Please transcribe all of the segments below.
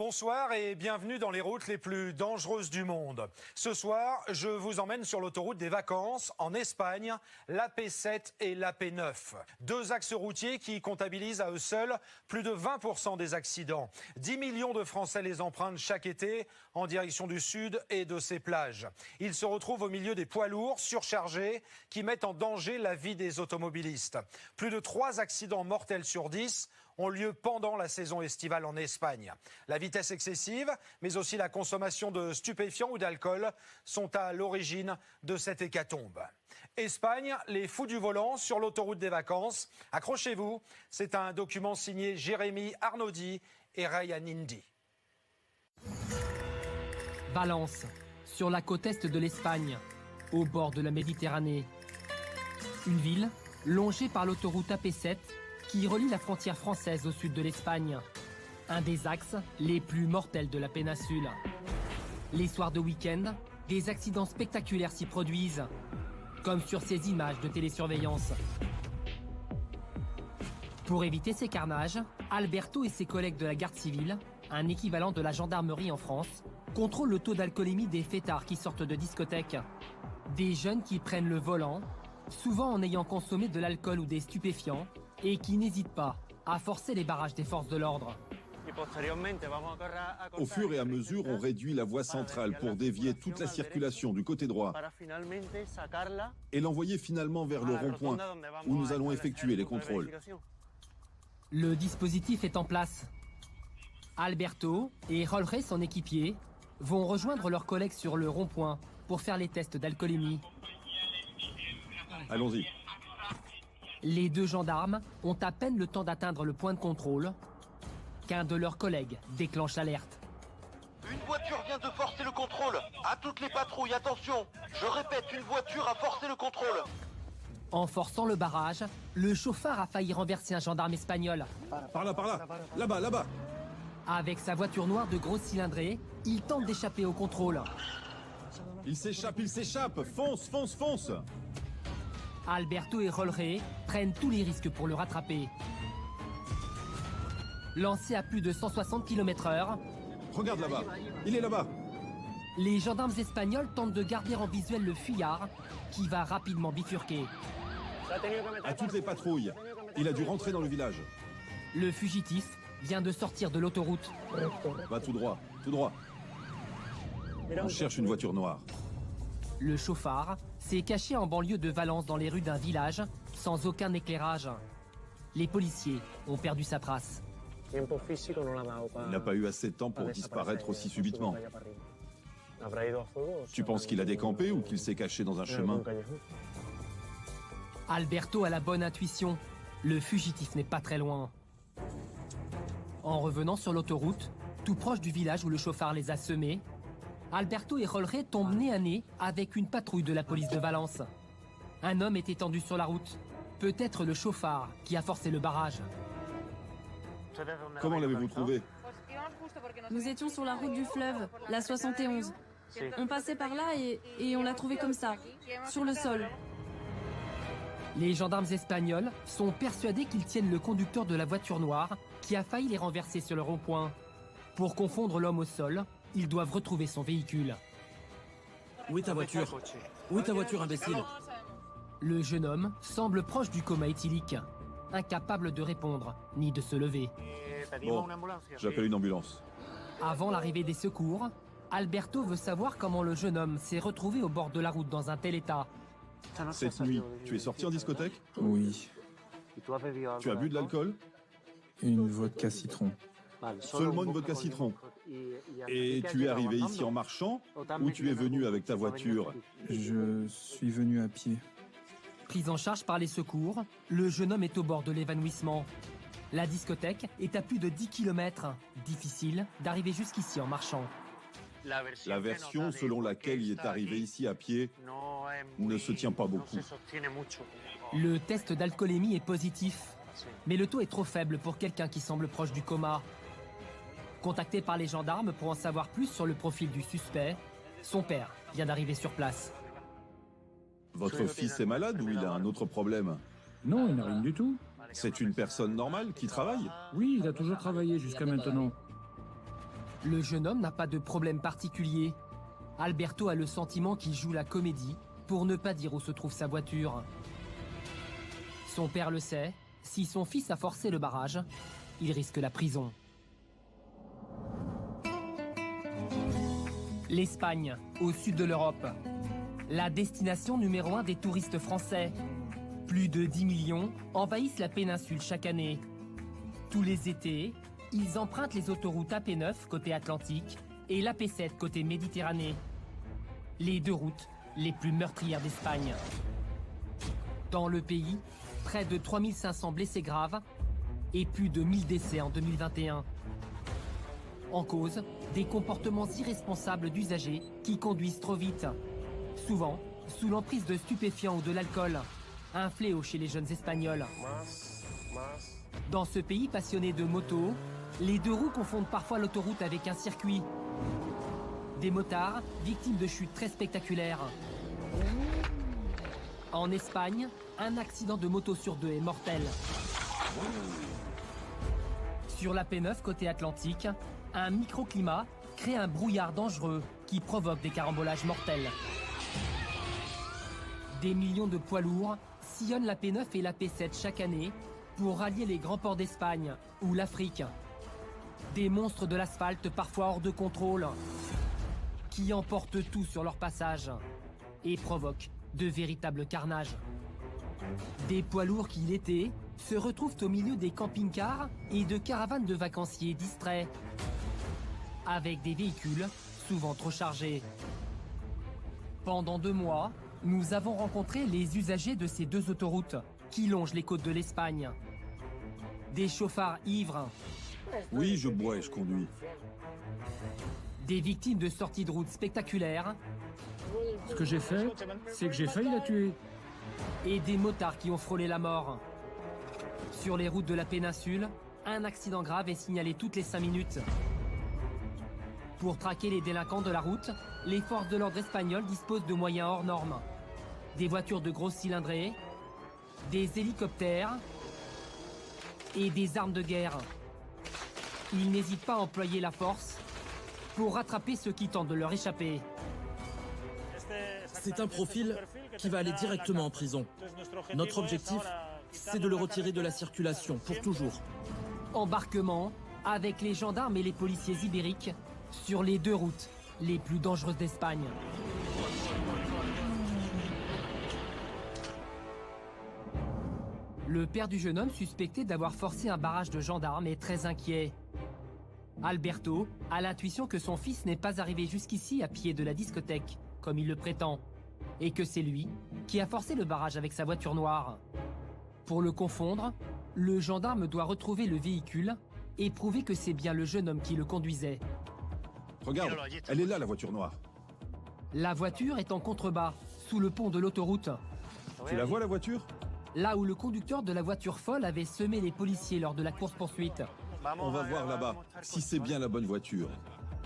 Bonsoir et bienvenue dans les routes les plus dangereuses du monde. Ce soir, je vous emmène sur l'autoroute des vacances en Espagne, l'AP7 et l'AP9. Deux axes routiers qui comptabilisent à eux seuls plus de 20% des accidents. 10 millions de Français les empruntent chaque été en direction du sud et de ses plages. Ils se retrouvent au milieu des poids lourds surchargés qui mettent en danger la vie des automobilistes. Plus de 3 accidents mortels sur 10 ont lieu pendant la saison estivale en Espagne. La vitesse excessive, mais aussi la consommation de stupéfiants ou d'alcool sont à l'origine de cette hécatombe. Espagne, les fous du volant sur l'autoroute des vacances. Accrochez-vous, c'est un document signé Jérémy Arnaudi et Ryan Indy. Valence, sur la côte est de l'Espagne, au bord de la Méditerranée. Une ville longée par l'autoroute AP7 qui relie la frontière française au sud de l'Espagne. Un des axes les plus mortels de la péninsule. Les soirs de week-end, des accidents spectaculaires s'y produisent, comme sur ces images de télésurveillance. Pour éviter ces carnages, Alberto et ses collègues de la garde civile, un équivalent de la gendarmerie en France, contrôlent le taux d'alcoolémie des fêtards qui sortent de discothèques. Des jeunes qui prennent le volant, souvent en ayant consommé de l'alcool ou des stupéfiants, et qui n'hésitent pas à forcer les barrages des forces de l'ordre. Au fur et à mesure, on réduit la voie centrale pour dévier toute la circulation du côté droit et l'envoyer finalement vers le rond-point où nous allons effectuer les contrôles. Le dispositif est en place. Alberto et Jorge, son équipier, vont rejoindre leurs collègues sur le rond-point pour faire les tests d'alcoolémie. Allons-y. Les deux gendarmes ont à peine le temps d'atteindre le point de contrôle qu'un de leurs collègues déclenche l'alerte. Une voiture vient de forcer le contrôle. À toutes les patrouilles, attention. Je répète, une voiture a forcé le contrôle. En forçant le barrage, le chauffard a failli renverser un gendarme espagnol. Par là, là-bas, là-bas. Avec sa voiture noire de grosse cylindrée, il tente d'échapper au contrôle. Il s'échappe, fonce, fonce, fonce. Alberto et Jorge prennent tous les risques pour le rattraper. Lancé à plus de 160 km/h, Regarde là-bas, il est là-bas. les gendarmes espagnols tentent de garder en visuel le fuyard qui va rapidement bifurquer. À toutes les patrouilles, il a dû rentrer dans le village. Le fugitif vient de sortir de l'autoroute. Va tout droit, tout droit. On cherche une voiture noire. Le chauffard s'est caché en banlieue de Valence dans les rues d'un village sans aucun éclairage. Les policiers ont perdu sa trace. Il n'a pas eu assez de temps pour disparaître aussi subitement. Tu penses qu'il a décampé ou qu'il s'est caché dans un chemin? Alberto a la bonne intuition. Le fugitif n'est pas très loin. En revenant sur l'autoroute, tout proche du village où le chauffard les a semés, Alberto et Jorge tombent nez à nez avec une patrouille de la police de Valence. Un homme est étendu sur la route. Peut-être le chauffard qui a forcé le barrage. Comment l'avez-vous trouvé? Nous étions sur la route du fleuve, la 71. On passait par là et on l'a trouvé comme ça, sur le sol. Les gendarmes espagnols sont persuadés qu'ils tiennent le conducteur de la voiture noire qui a failli les renverser sur le rond-point. Pour confondre l'homme au sol, ils doivent retrouver son véhicule. Où est ta voiture? Où est ta voiture, imbécile? Le jeune homme semble proche du coma éthylique, incapable de répondre ni de se lever. Bon, j'appelle une ambulance. Avant l'arrivée des secours, Alberto veut savoir comment le jeune homme s'est retrouvé au bord de la route dans un tel état. Cette nuit, tu es sorti en discothèque? Oui, Tu as bu de l'alcool? une vodka citron. Seulement une vodka citron. Et tu es arrivé ici en marchant ou tu es venu avec ta voiture? Je suis venu à pied. Pris en charge par les secours, le jeune homme est au bord de l'évanouissement. La discothèque est à plus de 10 km. Difficile d'arriver jusqu'ici en marchant. La version selon laquelle il est arrivé ici à pied ne se tient pas beaucoup. Le test d'alcoolémie est positif, mais le taux est trop faible pour quelqu'un qui semble proche du coma. Contacté par les gendarmes pour en savoir plus sur le profil du suspect, son père vient d'arriver sur place. Votre fils est malade ou il a un autre problème? Non, il n'a rien du tout. C'est une personne normale qui travaille? Oui, il a toujours travaillé jusqu'à maintenant. Le jeune homme n'a pas de problème particulier. Alberto a le sentiment qu'il joue la comédie, pour ne pas dire où se trouve sa voiture. Son père le sait, si son fils a forcé le barrage, il risque la prison. L'Espagne, au sud de l'Europe. La destination numéro 1 des touristes français. Plus de 10 millions envahissent la péninsule chaque année. Tous les étés, ils empruntent les autoroutes AP9 côté Atlantique et l'AP7 côté Méditerranée. Les deux routes les plus meurtrières d'Espagne. Dans le pays, près de 3500 blessés graves et plus de 1000 décès en 2021. En cause, des comportements irresponsables d'usagers qui conduisent trop vite. Souvent, sous l'emprise de stupéfiants ou de l'alcool. Un fléau chez les jeunes Espagnols. Dans ce pays passionné de moto, les deux roues confondent parfois l'autoroute avec un circuit. Des motards, victimes de chutes très spectaculaires. En Espagne, un accident de moto sur deux est mortel. Sur la P9 côté Atlantique, un microclimat crée un brouillard dangereux qui provoque des carambolages mortels. Des millions de poids lourds sillonnent la P9 et la P7 chaque année pour rallier les grands ports d'Espagne ou l'Afrique. Des monstres de l'asphalte parfois hors de contrôle qui emportent tout sur leur passage et provoquent de véritables carnages. Des poids lourds qui, l'été, se retrouvent au milieu des camping-cars et de caravanes de vacanciers distraits, avec des véhicules souvent trop chargés. Pendant 2 mois, nous avons rencontré les usagers de ces deux autoroutes qui longent les côtes de l'Espagne. Des chauffards ivres. Oui, je bois et je conduis. Des victimes de sorties de route spectaculaires. Ce que j'ai fait, c'est que j'ai failli la tuer. Et des motards qui ont frôlé la mort. Sur les routes de la péninsule, un accident grave est signalé toutes les 5 minutes. Pour traquer les délinquants de la route, les forces de l'ordre espagnoles disposent de moyens hors normes. Des voitures de grosses cylindrées, des hélicoptères et des armes de guerre. Ils n'hésitent pas à employer la force pour rattraper ceux qui tentent de leur échapper. C'est un profil qui va aller directement en prison. Notre objectif, c'est de le retirer de la circulation pour toujours. Embarquement avec les gendarmes et les policiers ibériques sur les deux routes les plus dangereuses d'Espagne. Le père du jeune homme suspecté d'avoir forcé un barrage de gendarmes est très inquiet. Alberto a l'intuition que son fils n'est pas arrivé jusqu'ici à pied de la discothèque, comme il le prétend, et que c'est lui qui a forcé le barrage avec sa voiture noire. Pour le confondre, le gendarme doit retrouver le véhicule et prouver que c'est bien le jeune homme qui le conduisait. Regarde, elle est là, la voiture noire. La voiture est en contrebas, sous le pont de l'autoroute. Tu la vois, la voiture? Là où le conducteur de la voiture folle avait semé les policiers lors de la course-poursuite. On va voir là-bas, si c'est bien la bonne voiture.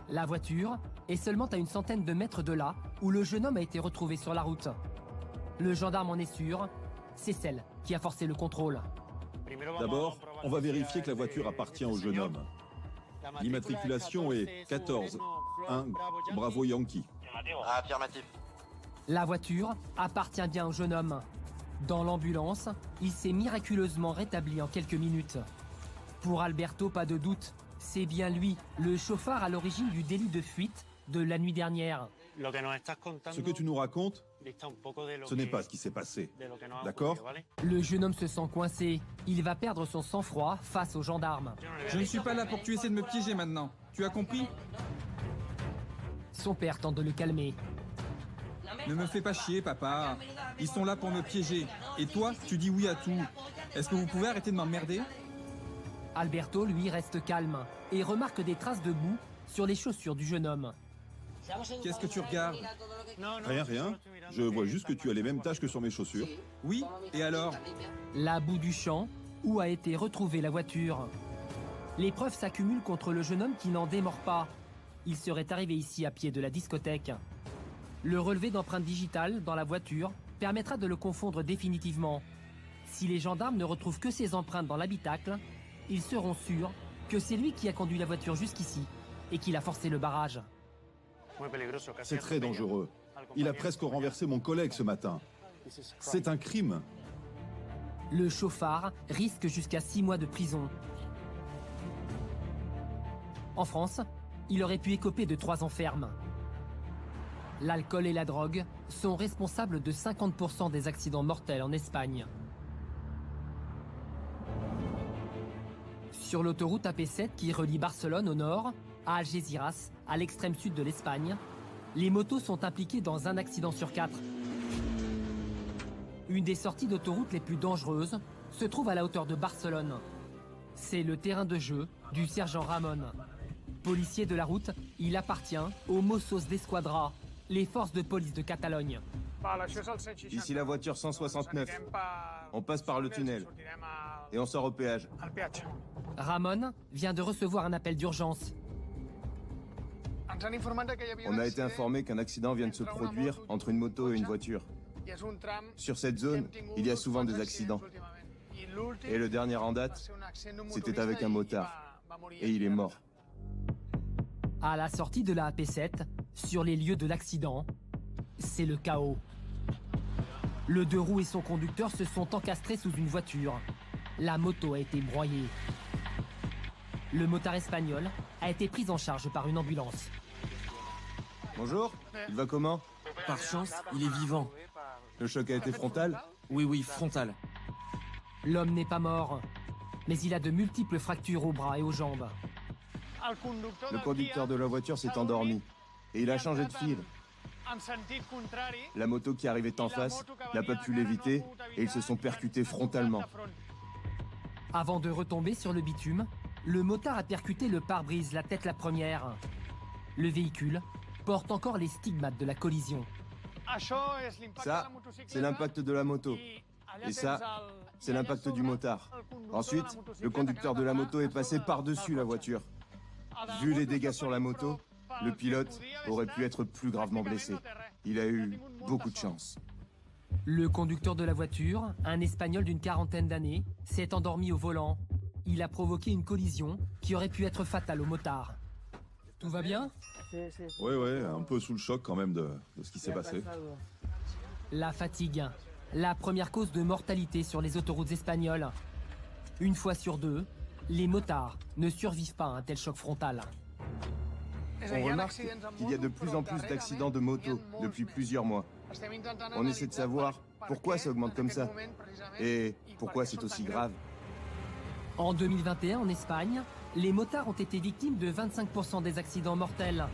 La voiture est seulement à une centaine de mètres de là où le jeune homme a été retrouvé sur la route. Le gendarme en est sûr, c'est celle qui a forcé le contrôle. D'abord, on va vérifier que la voiture appartient au jeune homme. L'immatriculation est 14 1 Bravo Yankee. Affirmatif. La voiture appartient bien au jeune homme. Dans l'ambulance, il s'est miraculeusement rétabli en quelques minutes. Pour Alberto, pas de doute, c'est bien lui, le chauffard à l'origine du délit de fuite de la nuit dernière. Ce que tu nous racontes, ce n'est pas ce qui s'est passé. D'accord? Le jeune homme se sent coincé. Il va perdre son sang-froid face aux gendarmes. Je ne suis pas là pour que tu essaies de me piéger maintenant. Tu as compris? Son père tente de le calmer. Ne me fais pas chier, papa. Ils sont là pour me piéger. Et toi, tu dis oui à tout. Est-ce que vous pouvez arrêter de m'emmerder? Alberto, lui, reste calme et remarque des traces de boue sur les chaussures du jeune homme. Qu'est-ce que tu regardes? Rien, rien. Je vois juste que tu as les mêmes taches que sur mes chaussures. Oui, et alors? La boue du champ où a été retrouvée la voiture. Les preuves s'accumulent contre le jeune homme qui n'en démord pas. Il serait arrivé ici à pied de la discothèque. Le relevé d'empreintes digitales dans la voiture permettra de le confondre définitivement. Si les gendarmes ne retrouvent que ces empreintes dans l'habitacle, ils seront sûrs que c'est lui qui a conduit la voiture jusqu'ici et qu'il a forcé le barrage. C'est très dangereux. Il a presque renversé mon collègue ce matin. C'est un crime. Le chauffard risque jusqu'à 6 mois de prison. En France, il aurait pu écoper de 3 ans ferme. L'alcool et la drogue sont responsables de 50% des accidents mortels en Espagne. Sur l'autoroute AP7 qui relie Barcelone au nord, à Algeciras, à l'extrême sud de l'Espagne, les motos sont impliquées dans un accident sur 4. Une des sorties d'autoroute les plus dangereuses se trouve à la hauteur de Barcelone. C'est le terrain de jeu du sergent Ramon. Policier de la route, il appartient aux Mossos d'Esquadra, les forces de police de Catalogne. Ici la voiture 169. On passe par le tunnel et on sort au péage. Ramon vient de recevoir un appel d'urgence. On a été informé qu'un accident vient de se produire entre une moto et une voiture. Sur cette zone, il y a souvent des accidents. Et le dernier en date, c'était avec un motard. Et il est mort. À la sortie de la AP7, sur les lieux de l'accident, c'est le chaos. Le 2 roues et son conducteur se sont encastrés sous une voiture. La moto a été broyée. Le motard espagnol a été pris en charge par une ambulance. Bonjour, il va comment? Par chance, il est vivant. Le choc a été frontal? Oui, frontal. L'homme n'est pas mort, mais il a de multiples fractures aux bras et aux jambes. Le conducteur de la voiture s'est endormi et il a changé de fil. La moto qui arrivait en face n'a pas pu l'éviter et ils se sont percutés frontalement. Avant de retomber sur le bitume, le motard a percuté le pare-brise, la tête la première. Le véhicule porte encore les stigmates de la collision. Ça, c'est l'impact de la moto. Et ça, c'est l'impact du motard. Ensuite, le conducteur de la moto est passé par-dessus la voiture. Vu les dégâts sur la moto, le pilote aurait pu être plus gravement blessé. Il a eu beaucoup de chance. Le conducteur de la voiture, un Espagnol d'une 40aine d'années, s'est endormi au volant. Il a provoqué une collision qui aurait pu être fatale au motard. Tout va bien? Oui, un peu sous le choc quand même de ce qui s'est passé. La fatigue, la première cause de mortalité sur les autoroutes espagnoles. Une fois sur 2, les motards ne survivent pas à un tel choc frontal. On remarque qu'il y a de plus en plus d'accidents de moto depuis plusieurs mois. On essaie de savoir pourquoi ça augmente comme ça et pourquoi c'est aussi grave. En 2021, en Espagne, les motards ont été victimes de 25% des accidents mortels.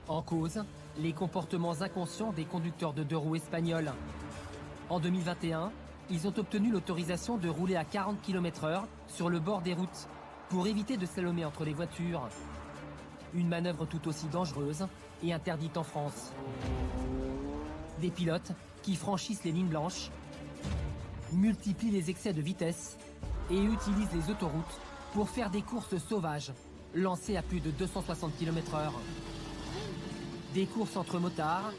En cause, les comportements inconscients des conducteurs de 2 roues espagnols. En 2021, ils ont obtenu l'autorisation de rouler à 40 km/h sur le bord des routes pour éviter de slalomer entre les voitures. Une manœuvre tout aussi dangereuse et interdite en France. Des pilotes qui franchissent les lignes blanches, multiplient les excès de vitesse et utilisent les autoroutes pour faire des courses sauvages, lancées à plus de 260 km/h. Des courses entre motards,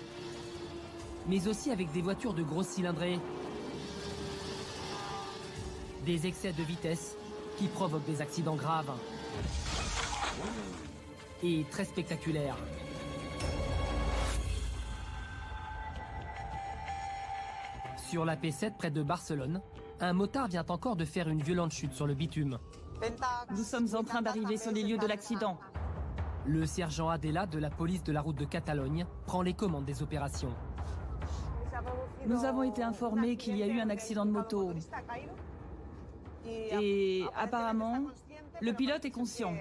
mais aussi avec des voitures de grosse cylindrée. Des excès de vitesse qui provoquent des accidents graves. Et très spectaculaires. Sur la P7 près de Barcelone, un motard vient encore de faire une violente chute sur le bitume. Nous sommes en train d'arriver sur les lieux de l'accident. Le sergent Adela de la police de la route de Catalogne prend les commandes des opérations. Nous avons été informés qu'il y a eu un accident de moto. Et apparemment, le pilote est conscient.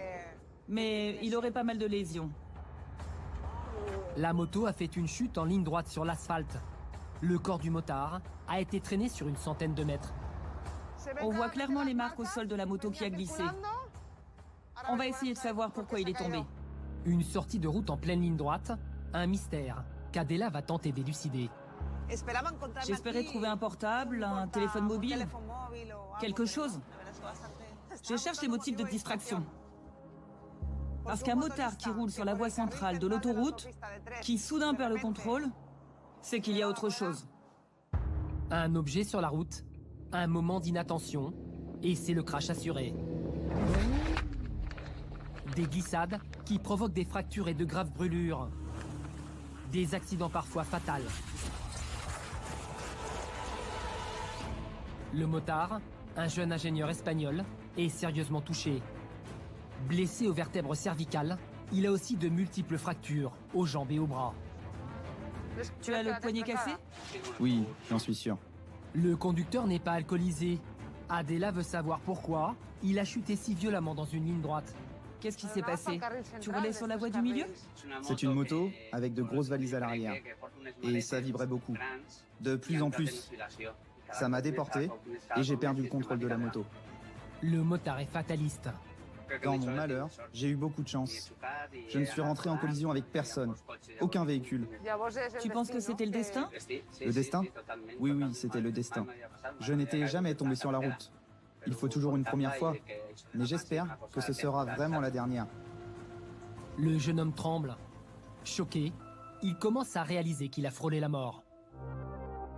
Mais il aurait pas mal de lésions. La moto a fait une chute en ligne droite sur l'asphalte. Le corps du motard a été traîné sur une centaine de mètres. On voit clairement les marques au sol de la moto qui a glissé. On va essayer de savoir pourquoi il est tombé. Une sortie de route en pleine ligne droite, un mystère qu'Adela va tenter d'élucider. J'espérais trouver un portable, un téléphone mobile, quelque chose. Je cherche les motifs de distraction. Parce qu'un motard qui roule sur la voie centrale de l'autoroute, qui soudain perd le contrôle, c'est qu'il y a autre chose. Un objet sur la route, un moment d'inattention, et c'est le crash assuré. Des glissades qui provoquent des fractures et de graves brûlures. Des accidents parfois fatals. Le motard, un jeune ingénieur espagnol, est sérieusement touché. Blessé aux vertèbres cervicales, il a aussi de multiples fractures aux jambes et aux bras. Tu as le poignet cassé? Oui, j'en suis sûr. Le conducteur n'est pas alcoolisé. Adela veut savoir pourquoi il a chuté si violemment dans une ligne droite. Qu'est-ce qui s'est passé? Tu roulais sur la voie du milieu? C'est une moto avec de grosses valises à l'arrière. Et ça vibrait beaucoup. De plus en plus. Ça m'a déporté et j'ai perdu le contrôle de la moto. Le motard est fataliste. Dans mon malheur, j'ai eu beaucoup de chance. Je ne suis rentré en collision avec personne, aucun véhicule. Tu penses que c'était le destin? Le destin? Oui, oui, c'était le destin. Je n'étais jamais tombé sur la route. Il faut toujours une première fois, mais j'espère que ce sera vraiment la dernière. Le jeune homme tremble. Choqué, il commence à réaliser qu'il a frôlé la mort.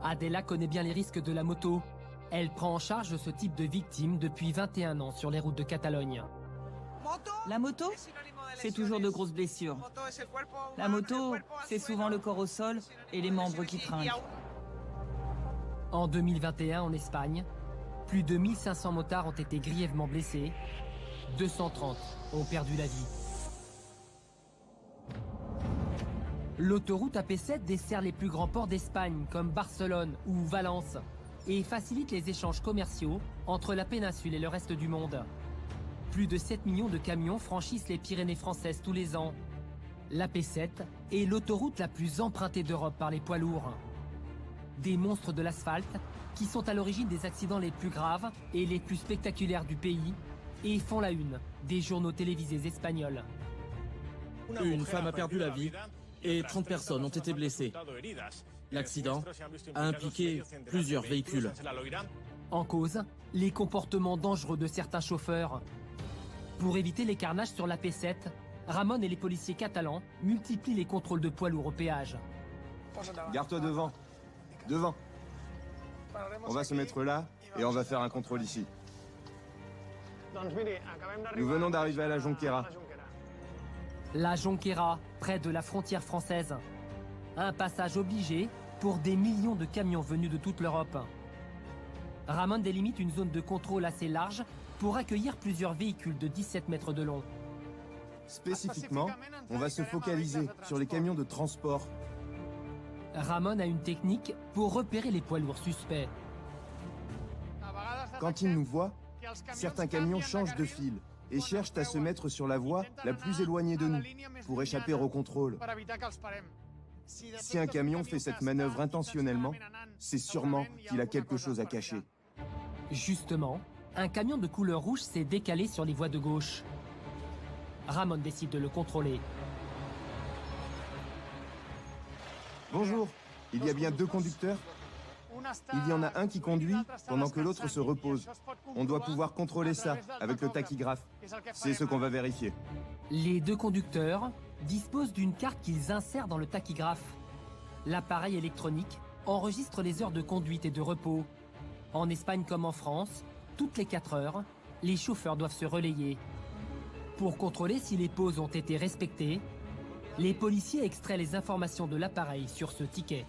Adela connaît bien les risques de la moto. Elle prend en charge ce type de victime depuis 21 ans sur les routes de Catalogne. La moto, c'est toujours de grosses blessures. La moto, c'est souvent le corps au sol et les membres qui trinquent. En 2021, en Espagne, plus de 1500 motards ont été grièvement blessés. 230 ont perdu la vie. L'autoroute AP7 dessert les plus grands ports d'Espagne, comme Barcelone ou Valence, et facilite les échanges commerciaux entre la péninsule et le reste du monde. Plus de 7 millions de camions franchissent les Pyrénées françaises tous les ans. L'AP7 est l'autoroute la plus empruntée d'Europe par les poids lourds. Des monstres de l'asphalte qui sont à l'origine des accidents les plus graves et les plus spectaculaires du pays et font la une des journaux télévisés espagnols. Une femme a perdu la vie et 30 personnes ont été blessées. L'accident a impliqué plusieurs véhicules. En cause, les comportements dangereux de certains chauffeurs. Pour éviter les carnages sur la P7, Ramon et les policiers catalans multiplient les contrôles de poids lourds au péage. Garde-toi devant. Devant. On va se mettre là et on va faire un contrôle ici. Nous venons d'arriver à la Jonquera. La Jonquera, près de la frontière française. Un passage obligé pour des millions de camions venus de toute l'Europe. Ramon délimite une zone de contrôle assez large pour accueillir plusieurs véhicules de 17 mètres de long. Spécifiquement, on va se focaliser sur les camions de transport. Ramon a une technique pour repérer les poids lourds suspects. Quand il nous voit, certains camions changent de fil et cherchent à se mettre sur la voie la plus éloignée de nous pour échapper au contrôle. Si un camion fait cette manœuvre intentionnellement, c'est sûrement qu'il a quelque chose à cacher. Justement, un camion de couleur rouge s'est décalé sur les voies de gauche. Ramon décide de le contrôler. Bonjour, il y a bien deux conducteurs? Il y en a un qui conduit pendant que l'autre se repose. On doit pouvoir contrôler ça avec le tachygraphe. C'est ce qu'on va vérifier. Les deux conducteurs disposent d'une carte qu'ils insèrent dans le tachygraphe. L'appareil électronique enregistre les heures de conduite et de repos. En Espagne comme en France, toutes les 4 heures, les chauffeurs doivent se relayer. Pour contrôler si les pauses ont été respectées, les policiers extraient les informations de l'appareil sur ce ticket.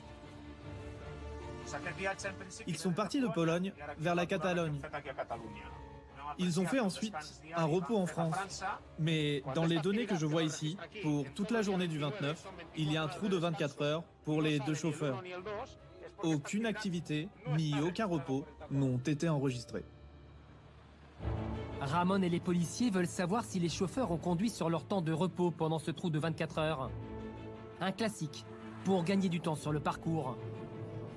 Ils sont partis de Pologne vers la Catalogne. Ils ont fait ensuite un repos en France. Mais dans les données que je vois ici, pour toute la journée du 29, il y a un trou de 24 heures pour les deux chauffeurs. Aucune activité ni aucun repos n'ont été enregistrés. Ramon et les policiers veulent savoir si les chauffeurs ont conduit sur leur temps de repos pendant ce trou de 24 heures. Un classique pour gagner du temps sur le parcours.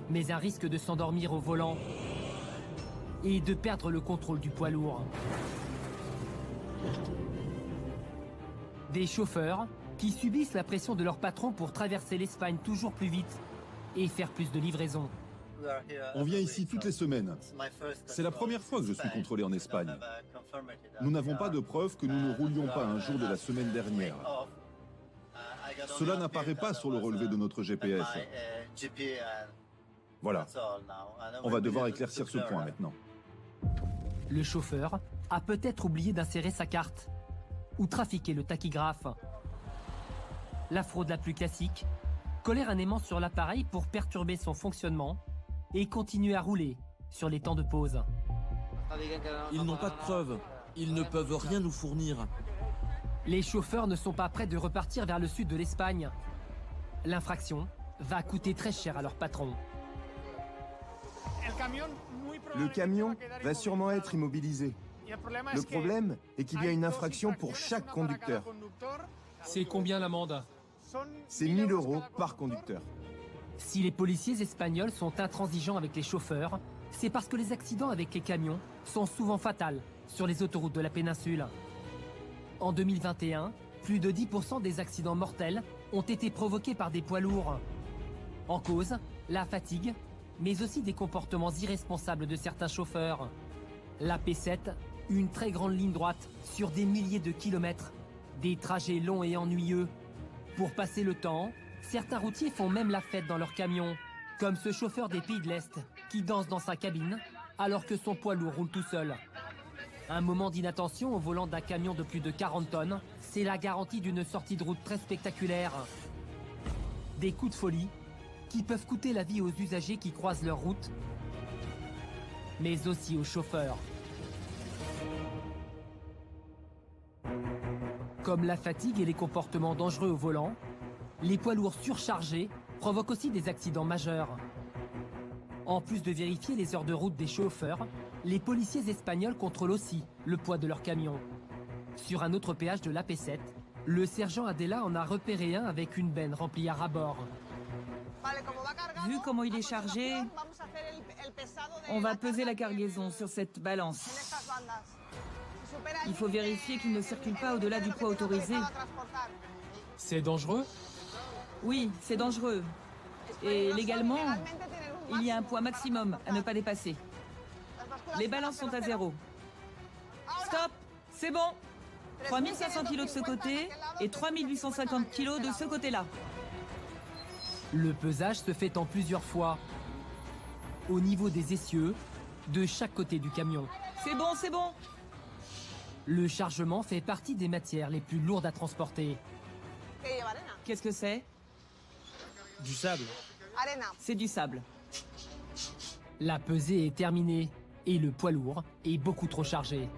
Mais un risque de s'endormir au volant et de perdre le contrôle du poids lourd. Des chauffeurs qui subissent la pression de leur patron pour traverser l'Espagne toujours plus vite et faire plus de livraisons. On vient ici toutes les semaines. C'est la première fois que je suis contrôlé en Espagne. Nous n'avons pas de preuve que nous ne roulions pas un jour de la semaine dernière. Cela n'apparaît pas sur le relevé de notre GPS. Voilà. On va devoir éclaircir ce point maintenant. Le chauffeur a peut-être oublié d'insérer sa carte. ou trafiquer le tachygraphe. La fraude la plus classique, coller un aimant sur l'appareil pour perturber son fonctionnement et continuer à rouler sur les temps de pause. Ils n'ont pas de preuves. Ils ne peuvent rien nous fournir. Les chauffeurs ne sont pas prêts de repartir vers le sud de l'Espagne. L'infraction va coûter très cher à leur patron. Le camion va sûrement être immobilisé. Le problème est qu'il y a une infraction pour chaque conducteur. C'est combien l'amende? C'est 1 000 € par conducteur. Si les policiers espagnols sont intransigeants avec les chauffeurs, c'est parce que les accidents avec les camions sont souvent fatals sur les autoroutes de la péninsule. En 2021, plus de 10% des accidents mortels ont été provoqués par des poids lourds. En cause, la fatigue, mais aussi des comportements irresponsables de certains chauffeurs. La P7, une très grande ligne droite sur des milliers de kilomètres, des trajets longs et ennuyeux. Pour passer le temps, certains routiers font même la fête dans leur camion, comme ce chauffeur des pays de l'Est qui danse dans sa cabine alors que son poids lourd roule tout seul. Un moment d'inattention au volant d'un camion de plus de 40 tonnes, c'est la garantie d'une sortie de route très spectaculaire. Des coups de folie qui peuvent coûter la vie aux usagers qui croisent leur route, mais aussi aux chauffeurs. Comme la fatigue et les comportements dangereux au volant, les poids lourds surchargés provoquent aussi des accidents majeurs. En plus de vérifier les heures de route des chauffeurs, les policiers espagnols contrôlent aussi le poids de leur camion. Sur un autre péage de l'AP7, le sergent Adela en a repéré un avec une benne remplie à ras-bord. Vu comment il est chargé, on va peser la cargaison sur cette balance. Il faut vérifier qu'il ne circule pas au-delà du poids autorisé. C'est dangereux? Oui, c'est dangereux. Et légalement, il y a un poids maximum à ne pas dépasser. Les balances sont à 0. Stop! C'est bon! 3500 kg de ce côté et 3850 kg de ce côté-là. Le pesage se fait en plusieurs fois, au niveau des essieux, de chaque côté du camion. C'est bon, c'est bon! Le chargement fait partie des matières les plus lourdes à transporter. Qu'est-ce que c'est? Du sable. C'est du sable. La pesée est terminée et le poids lourd est beaucoup trop chargé.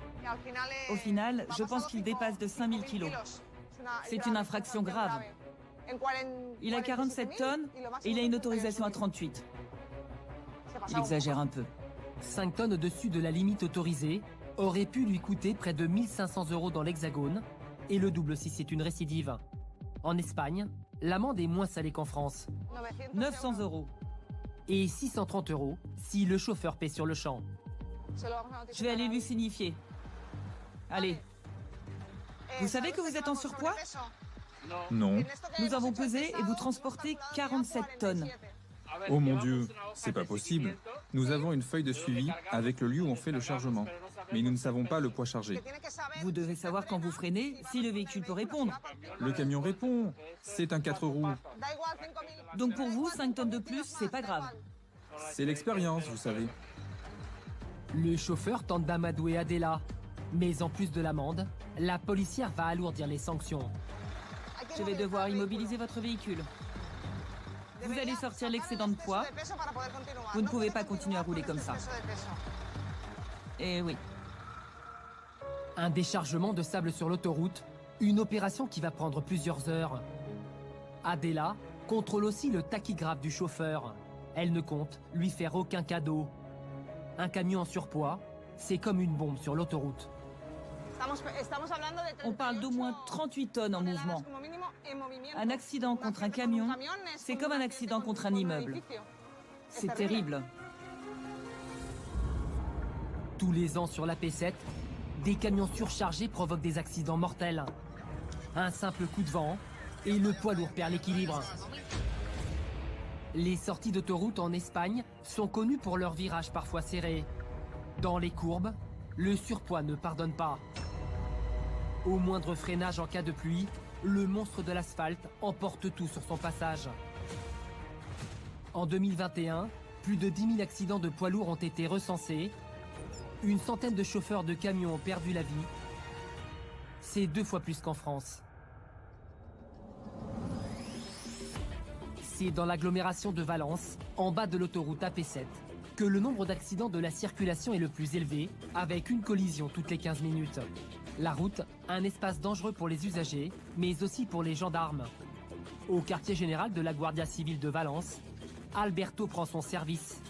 Au final, je pense qu'il dépasse de 5000 kilos. C'est une infraction grave. Il a 47 tonnes et il a une autorisation à 38. Il exagère un peu. 5 tonnes au-dessus de la limite autorisée aurait pu lui coûter près de 1 500 € dans l'Hexagone et le double si c'est une récidive. En Espagne, l'amende est moins salée qu'en France. 900 €. Et 630 € si le chauffeur paie sur le champ. Je vais aller lui signifier. Allez. Vous savez que vous êtes en surpoids? Non. Nous avons pesé et vous transportez 47 tonnes. Oh mon Dieu, c'est pas possible. Nous avons une feuille de suivi avec le lieu où on fait le chargement. Mais nous ne savons pas le poids chargé. Vous devez savoir quand vous freinez si le véhicule peut répondre. Le camion répond. C'est un 4 roues. Donc pour vous, 5 tonnes de plus, c'est pas grave. C'est l'expérience, vous savez. Le chauffeur tente d'amadouer Adela. Mais en plus de l'amende, la policière va alourdir les sanctions. Je vais devoir immobiliser votre véhicule. Vous allez sortir l'excédent de poids. Vous ne pouvez pas continuer à rouler comme ça. Eh oui. Un déchargement de sable sur l'autoroute, une opération qui va prendre plusieurs heures. Adela contrôle aussi le tachygraphe du chauffeur. Elle ne compte lui faire aucun cadeau. Un camion en surpoids, c'est comme une bombe sur l'autoroute. On parle d'au moins 38 tonnes en mouvement. Un accident contre un camion, c'est comme un accident contre un immeuble. C'est terrible. Tous les ans sur la P7, des camions surchargés provoquent des accidents mortels. Un simple coup de vent et le poids lourd perd l'équilibre. Les sorties d'autoroute en Espagne sont connues pour leurs virages parfois serrés. Dans les courbes, le surpoids ne pardonne pas. Au moindre freinage en cas de pluie, le monstre de l'asphalte emporte tout sur son passage. En 2021, plus de 10 000 accidents de poids lourds ont été recensés. Une centaine de chauffeurs de camions ont perdu la vie. C'est 2 fois plus qu'en France. C'est dans l'agglomération de Valence, en bas de l'autoroute AP7, que le nombre d'accidents de la circulation est le plus élevé, avec une collision toutes les 15 minutes. La route, un espace dangereux pour les usagers, mais aussi pour les gendarmes. Au quartier général de la Guardia Civile de Valence, Alberto prend son service.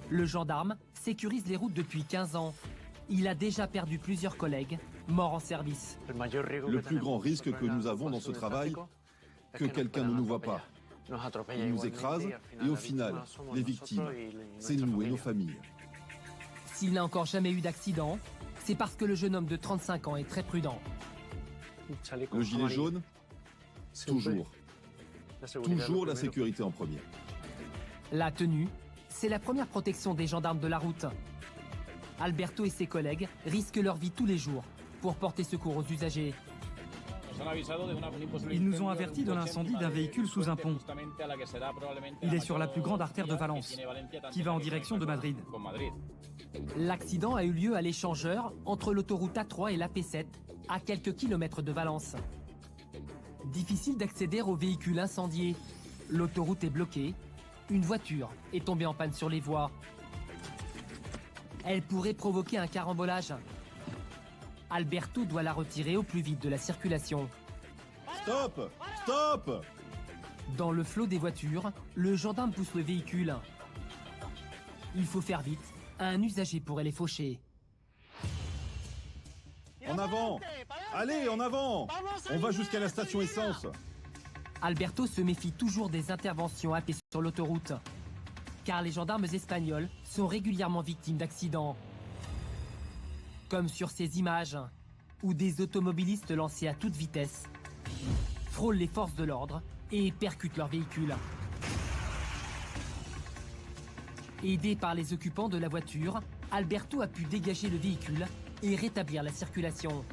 Le gendarme sécurise les routes depuis 15 ans. Il a déjà perdu plusieurs collègues, morts en service. Le plus grand risque que nous avons dans ce travail, que quelqu'un ne nous voit pas. Il nous écrase et au final, les victimes, c'est nous et nos familles. S'il n'a encore jamais eu d'accident, c'est parce que le jeune homme de 35 ans est très prudent. Le gilet jaune, toujours. Toujours la sécurité en premier. La tenue, c'est la première protection des gendarmes de la route. Alberto et ses collègues risquent leur vie tous les jours pour porter secours aux usagers. Ils nous ont avertis de l'incendie d'un véhicule sous un pont. Il est sur la plus grande artère de Valence, qui va en direction de Madrid. L'accident a eu lieu à l'échangeur entre l'autoroute A3 et l'AP7, à quelques kilomètres de Valence. Difficile d'accéder aux véhicules incendiés. L'autoroute est bloquée. Une voiture est tombée en panne sur les voies. Elle pourrait provoquer un carambolage. Alberto doit la retirer au plus vite de la circulation. Stop! Stop! Dans le flot des voitures, le gendarme pousse le véhicule. Il faut faire vite. Un usager pourrait les faucher. En avant! Allez, en avant! On va jusqu'à la station essence. Alberto se méfie toujours des interventions AP sur l'autoroute, car les gendarmes espagnols sont régulièrement victimes d'accidents. Comme sur ces images, où des automobilistes lancés à toute vitesse frôlent les forces de l'ordre et percutent leur véhicule. Aidé par les occupants de la voiture, Alberto a pu dégager le véhicule et rétablir la circulation.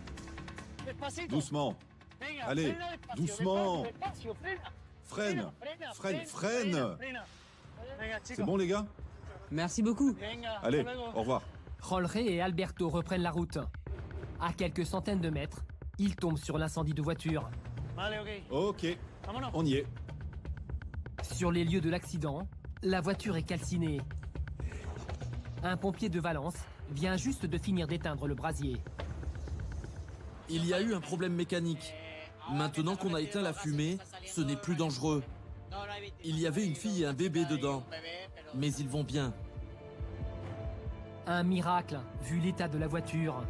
Doucement. Allez, doucement. Freine, freine, freine. C'est bon les gars? Merci beaucoup. Allez, au revoir. Jorge et Alberto reprennent la route. À quelques centaines de mètres, ils tombent sur l'incendie de voiture. Ok, on y est. Sur les lieux de l'accident, la voiture est calcinée. Un pompier de Valence vient juste de finir d'éteindre le brasier. Il y a eu un problème mécanique. Maintenant qu'on a éteint la fumée, ce n'est plus dangereux. Il y avait une fille et un bébé dedans. Mais ils vont bien. Un miracle, vu l'état de la voiture.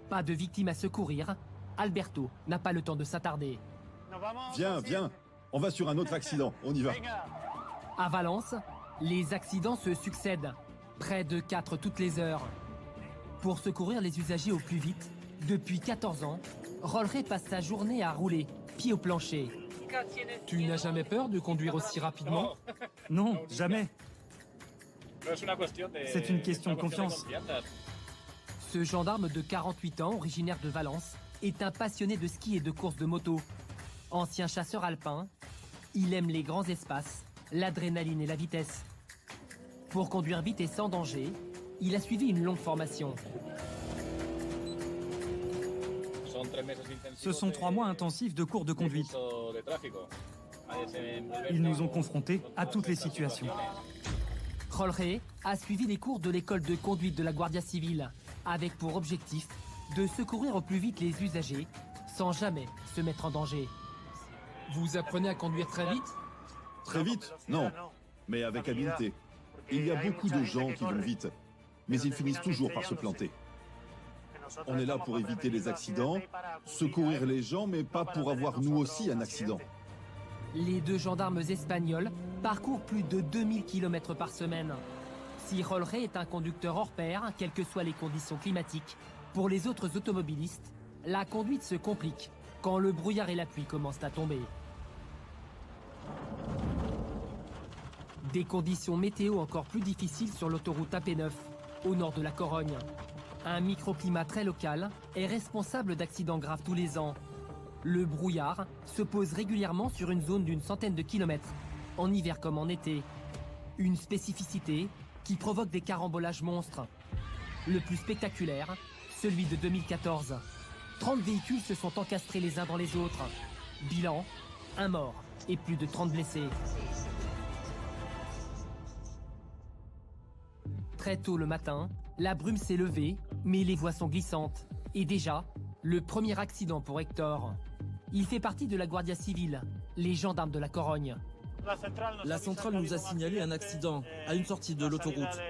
Pas de victimes à secourir, Alberto n'a pas le temps de s'attarder. Viens, viens. On va sur un autre accident, on y va. À Valence, les accidents se succèdent. Près de 4 toutes les heures. Pour secourir les usagers au plus vite, depuis 14 ans, Jorge passe sa journée à rouler, pied au plancher. Tu n'as jamais peur de conduire aussi rapidement? Non, jamais. C'est une question de confiance. Ce gendarme de 48 ans, originaire de Valence, est un passionné de ski et de course de moto. Ancien chasseur alpin, il aime les grands espaces, l'adrénaline et la vitesse. Pour conduire vite et sans danger, il a suivi une longue formation. Ce sont 3 mois intensifs de cours de conduite. Ils nous ont confrontés à toutes les situations. Jorge a suivi les cours de l'école de conduite de la Guardia Civile, avec pour objectif de secourir au plus vite les usagers, sans jamais se mettre en danger. Vous apprenez à conduire très vite? Très vite? Non, mais avec habileté. Il y a beaucoup de gens qui vont vite, mais ils finissent toujours par se planter. On est là pour éviter les accidents, secourir les gens, mais pas pour avoir nous aussi un accident. Les 2 gendarmes espagnols parcourent plus de 2000 km par semaine. Si Jorge est un conducteur hors pair, quelles que soient les conditions climatiques, pour les autres automobilistes, la conduite se complique quand le brouillard et la pluie commencent à tomber. Des conditions météo encore plus difficiles sur l'autoroute AP9, au nord de la Corogne. Un microclimat très local est responsable d'accidents graves tous les ans. Le brouillard se pose régulièrement sur une zone d'une centaine de kilomètres, en hiver comme en été. Une spécificité qui provoque des carambolages monstres. Le plus spectaculaire, celui de 2014. 30 véhicules se sont encastrés les uns dans les autres. Bilan, 1 mort et plus de 30 blessés. Très tôt le matin, la brume s'est levée, mais les voies sont glissantes. Et déjà, le premier accident pour Hector. Il fait partie de la Guardia Civile, les gendarmes de la Corogne. La centrale nous a signalé un accident à une sortie de l'autoroute.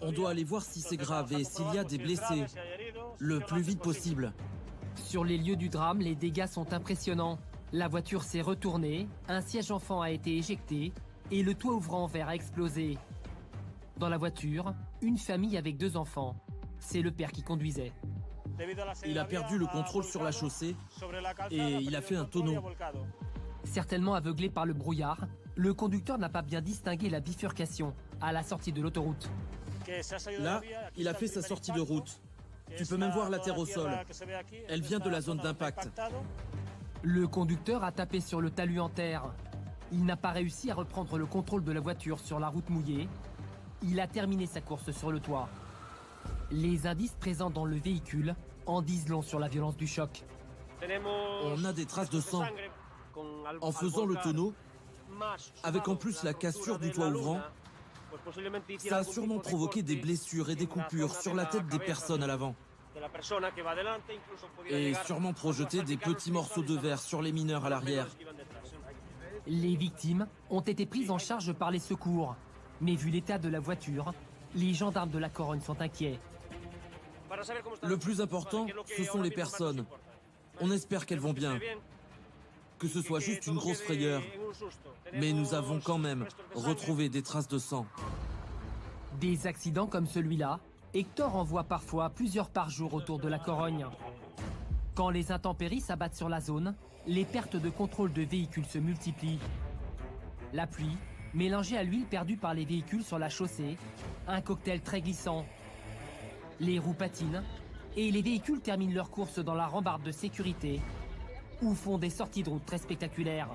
On doit aller voir si c'est grave et s'il y a des blessés, le plus vite possible. Sur les lieux du drame, les dégâts sont impressionnants. La voiture s'est retournée, un siège enfant a été éjecté et le toit ouvrant en verre a explosé. Dans la voiture, une famille avec 2 enfants. C'est le père qui conduisait. Il a perdu le contrôle sur la chaussée et il a fait un tonneau. Certainement aveuglé par le brouillard, le conducteur n'a pas bien distingué la bifurcation à la sortie de l'autoroute. Là, il a fait sa sortie de route. Tu peux même voir la terre au sol. Elle vient de la zone d'impact. Le conducteur a tapé sur le talus en terre. Il n'a pas réussi à reprendre le contrôle de la voiture sur la route mouillée. Il a terminé sa course sur le toit. Les indices présents dans le véhicule en disent long sur la violence du choc. On a des traces de sang. En faisant le tonneau, avec en plus la cassure du toit ouvrant, ça a sûrement provoqué des blessures et des coupures sur la tête des personnes à l'avant. Et sûrement projeté des petits morceaux de verre sur les mineurs à l'arrière. Les victimes ont été prises en charge par les secours. Mais vu l'état de la voiture, les gendarmes de la Corogne sont inquiets. Le plus important, ce sont les personnes. On espère qu'elles vont bien. Que ce soit juste une grosse frayeur. Mais nous avons quand même retrouvé des traces de sang. Des accidents comme celui-là, Hector en voit parfois plusieurs par jour autour de la Corogne. Quand les intempéries s'abattent sur la zone, les pertes de contrôle de véhicules se multiplient. La pluie, mélangée à l'huile perdue par les véhicules sur la chaussée, un cocktail très glissant. Les roues patinent et les véhicules terminent leur course dans la rambarde de sécurité ou font des sorties de route très spectaculaires.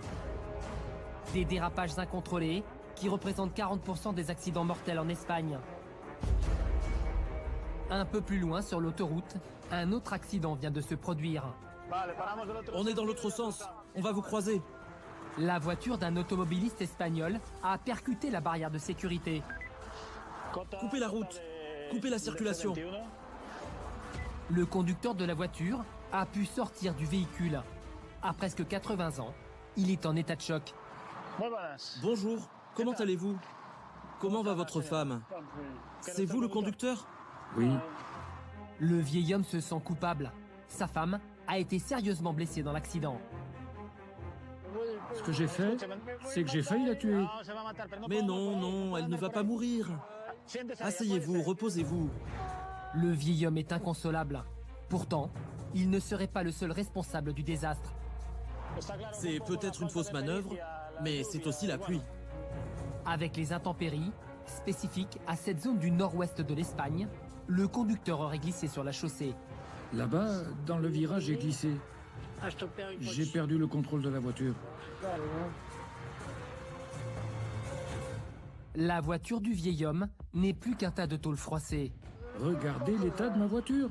Des dérapages incontrôlés qui représentent 40% des accidents mortels en Espagne. Un peu plus loin sur l'autoroute, un autre accident vient de se produire. On est dans l'autre sens, on va vous croiser. La voiture d'un automobiliste espagnol a percuté la barrière de sécurité. Coupez la route, coupez la circulation. Le conducteur de la voiture a pu sortir du véhicule. À presque 80 ans, il est en état de choc. Bonjour, comment allez-vous? Comment va votre femme? C'est vous le conducteur? Oui. Le vieil homme se sent coupable. Sa femme a été sérieusement blessée dans l'accident. Ce que j'ai fait, c'est que j'ai failli la tuer. Mais non, non, elle ne va pas mourir. Asseyez-vous, reposez-vous. Le vieil homme est inconsolable. Pourtant, il ne serait pas le seul responsable du désastre. C'est peut-être une fausse manœuvre, mais c'est aussi la pluie. Avec les intempéries, spécifiques à cette zone du nord-ouest de l'Espagne, le conducteur aurait glissé sur la chaussée. Là-bas, dans le virage, j'ai glissé. J'ai perdu le contrôle de la voiture. La voiture du vieil homme n'est plus qu'un tas de tôle froissée. Regardez l'état de ma voiture.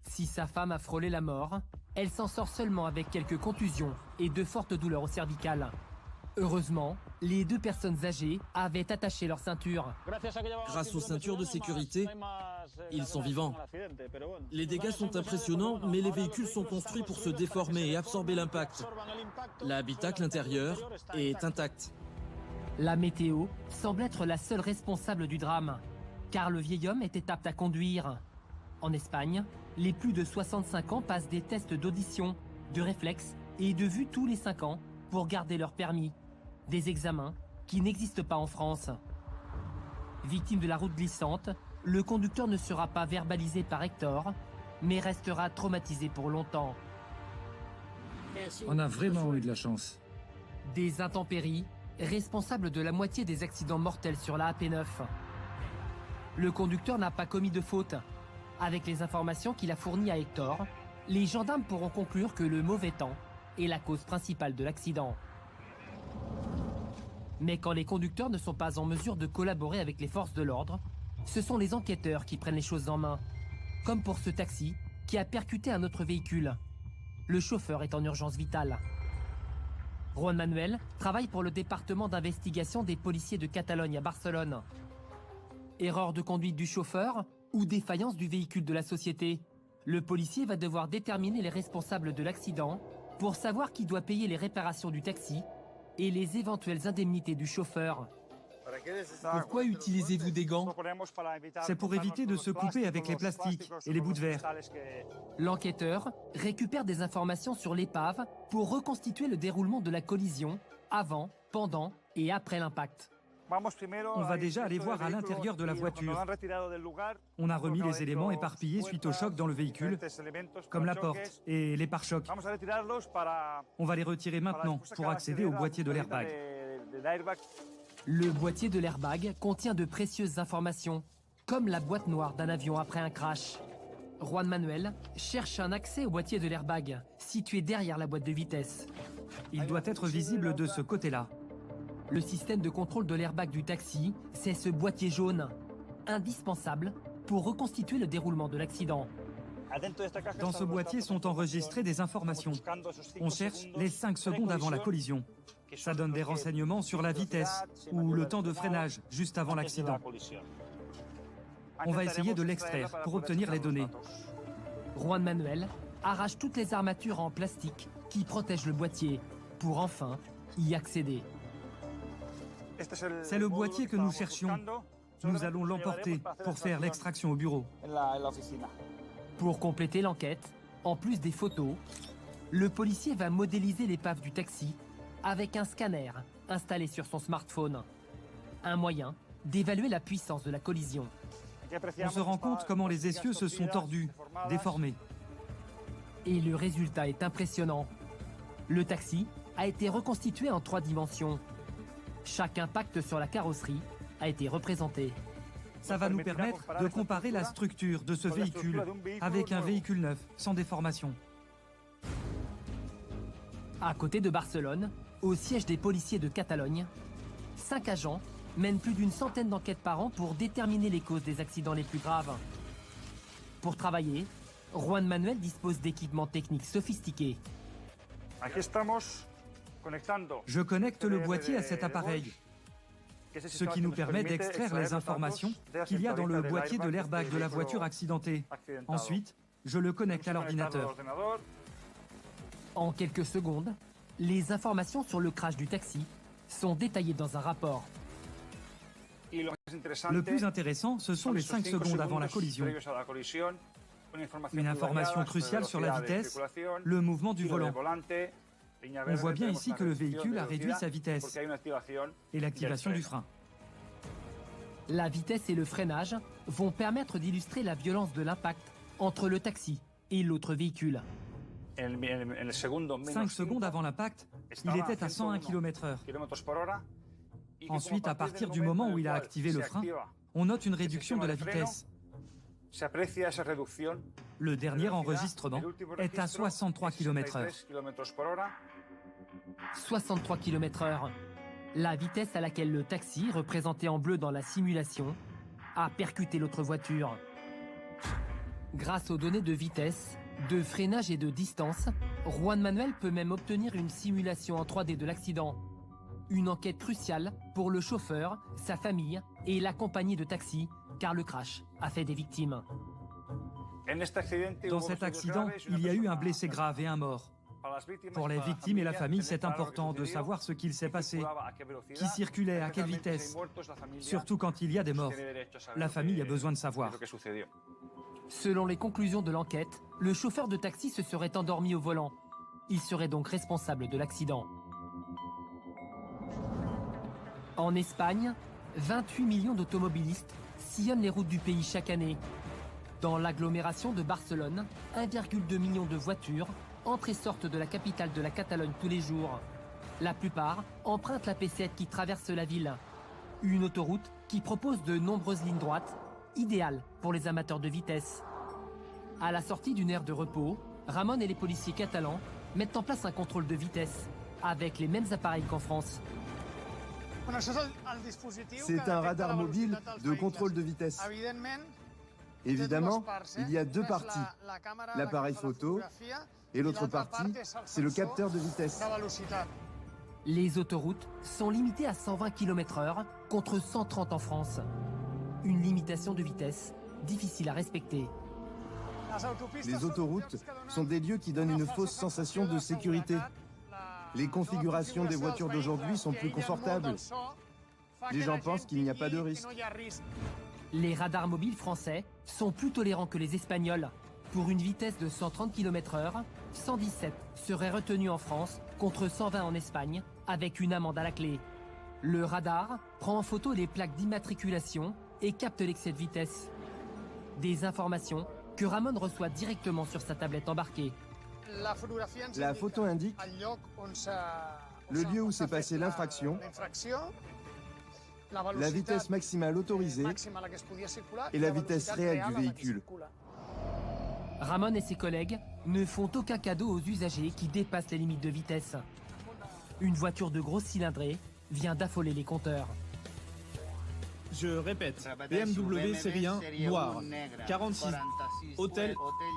Si sa femme a frôlé la mort, elle s'en sort seulement avec quelques contusions et de fortes douleurs au cervical. Heureusement, les 2 personnes âgées avaient attaché leur ceinture. Grâce aux ceintures de sécurité, ils sont vivants. Les dégâts sont impressionnants, mais les véhicules sont construits pour se déformer et absorber l'impact. L'habitacle intérieur est intact. La météo semble être la seule responsable du drame, car le vieil homme était apte à conduire. En Espagne, les plus de 65 ans passent des tests d'audition, de réflexe et de vue tous les 5 ans pour garder leur permis. Des examens qui n'existent pas en France. Victime de la route glissante, le conducteur ne sera pas verbalisé par Hector, mais restera traumatisé pour longtemps. On a vraiment eu de la chance. Des intempéries, responsables de la moitié des accidents mortels sur la AP9. Le conducteur n'a pas commis de faute. Avec les informations qu'il a fournies à Hector, les gendarmes pourront conclure que le mauvais temps est la cause principale de l'accident. Mais quand les conducteurs ne sont pas en mesure de collaborer avec les forces de l'ordre, ce sont les enquêteurs qui prennent les choses en main. Comme pour ce taxi qui a percuté un autre véhicule. Le chauffeur est en urgence vitale. Juan Manuel travaille pour le département d'investigation des policiers de Catalogne à Barcelone. Erreur de conduite du chauffeur ou défaillance du véhicule de la société? Le policier va devoir déterminer les responsables de l'accident pour savoir qui doit payer les réparations du taxi et les éventuelles indemnités du chauffeur. Pourquoi utilisez-vous des gants? C'est pour éviter de se couper avec les plastiques et les bouts de verre. L'enquêteur récupère des informations sur l'épave pour reconstituer le déroulement de la collision avant, pendant et après l'impact. On va déjà aller voir à l'intérieur de la voiture. On a remis les éléments éparpillés suite au choc dans le véhicule, comme la porte et les pare-chocs. On va les retirer maintenant pour accéder au boîtier de l'airbag. Le boîtier de l'airbag contient de précieuses informations, comme la boîte noire d'un avion après un crash. Juan Manuel cherche un accès au boîtier de l'airbag, situé derrière la boîte de vitesse. Il doit être visible de ce côté-là. Le système de contrôle de l'airbag du taxi, c'est ce boîtier jaune, indispensable pour reconstituer le déroulement de l'accident. Dans ce boîtier sont enregistrées des informations. On cherche les 5 secondes avant la collision. Ça donne des renseignements sur la vitesse ou le temps de freinage juste avant l'accident. On va essayer de l'extraire pour obtenir les données. Juan Manuel arrache toutes les armatures en plastique qui protègent le boîtier pour enfin y accéder. C'est le boîtier que nous cherchions. Nous allons l'emporter pour faire l'extraction au bureau. Pour compléter l'enquête, en plus des photos, le policier va modéliser l'épave du taxi avec un scanner installé sur son smartphone. Un moyen d'évaluer la puissance de la collision. On se rend compte comment les essieux se sont tordus, déformés. Et le résultat est impressionnant. Le taxi a été reconstitué en 3 dimensions. Chaque impact sur la carrosserie a été représenté. Ça va nous permettre de comparer la structure de ce véhicule avec un véhicule neuf, sans déformation. À côté de Barcelone, au siège des policiers de Catalogne, 5 agents mènent plus d'une centaine d'enquêtes par an pour déterminer les causes des accidents les plus graves. Pour travailler, Juan Manuel dispose d'équipements techniques sophistiqués. Je connecte le boîtier à cet appareil, ce qui nous permet d'extraire les informations qu'il y a dans le boîtier de l'airbag de la voiture accidentée. Ensuite, je le connecte à l'ordinateur. En quelques secondes, les informations sur le crash du taxi sont détaillées dans un rapport. Le plus intéressant, ce sont les 5 secondes avant la collision. Une information cruciale sur la vitesse, le mouvement du volant. On voit bien ici que le véhicule a réduit sa vitesse et l'activation du frein. La vitesse et le freinage vont permettre d'illustrer la violence de l'impact entre le taxi et l'autre véhicule. 5 secondes avant l'impact, il était à 101 km/h. Ensuite, à partir du moment où il a activé le frein, on note une réduction de la vitesse. Le dernier enregistrement est à 63 km/h. 63 km/h. La vitesse à laquelle le taxi, représenté en bleu dans la simulation, a percuté l'autre voiture. Grâce aux données de vitesse, de freinage et de distance, Juan Manuel peut même obtenir une simulation en 3D de l'accident. Une enquête cruciale pour le chauffeur, sa famille et la compagnie de taxi, car le crash a fait des victimes. Dans cet accident, il y a eu un blessé grave et un mort. Pour les victimes et la famille, c'est important de savoir ce qu'il s'est passé, qui circulait, à quelle vitesse, surtout quand il y a des morts. La famille a besoin de savoir. Selon les conclusions de l'enquête, le chauffeur de taxi se serait endormi au volant. Il serait donc responsable de l'accident. En Espagne, 28 millions d'automobilistes sillonnent les routes du pays chaque année. Dans l'agglomération de Barcelone, 1,2 million de voitures entrent et sortent de la capitale de la Catalogne tous les jours. La plupart empruntent la P7 qui traverse la ville. Une autoroute qui propose de nombreuses lignes droites, idéales pour les amateurs de vitesse. À la sortie d'une aire de repos, Ramon et les policiers catalans mettent en place un contrôle de vitesse, avec les mêmes appareils qu'en France. C'est un radar mobile de contrôle de vitesse. Évidemment, il y a deux parties. L'appareil photo et l'autre partie, c'est le capteur de vitesse. Les autoroutes sont limitées à 120 km/h contre 130 en France. Une limitation de vitesse difficile à respecter. Les autoroutes sont des lieux qui donnent une fausse sensation de sécurité. Les configurations des voitures d'aujourd'hui sont plus confortables. Les gens pensent qu'il n'y a pas de risque. Les radars mobiles français sont plus tolérants que les espagnols. Pour une vitesse de 130 km/h, 117 serait retenu en France contre 120 en Espagne, avec une amende à la clé. Le radar prend en photo les plaques d'immatriculation et capte l'excès de vitesse. Des informations que Ramon reçoit directement sur sa tablette embarquée. La photo indique le lieu où s'est passée l'infraction, la vitesse maximale autorisée et la vitesse réelle du véhicule. Ramon et ses collègues ne font aucun cadeau aux usagers qui dépassent les limites de vitesse. Une voiture de grosse cylindrée vient d'affoler les compteurs. Je répète, BMW série 1 noir, 46, Hôtel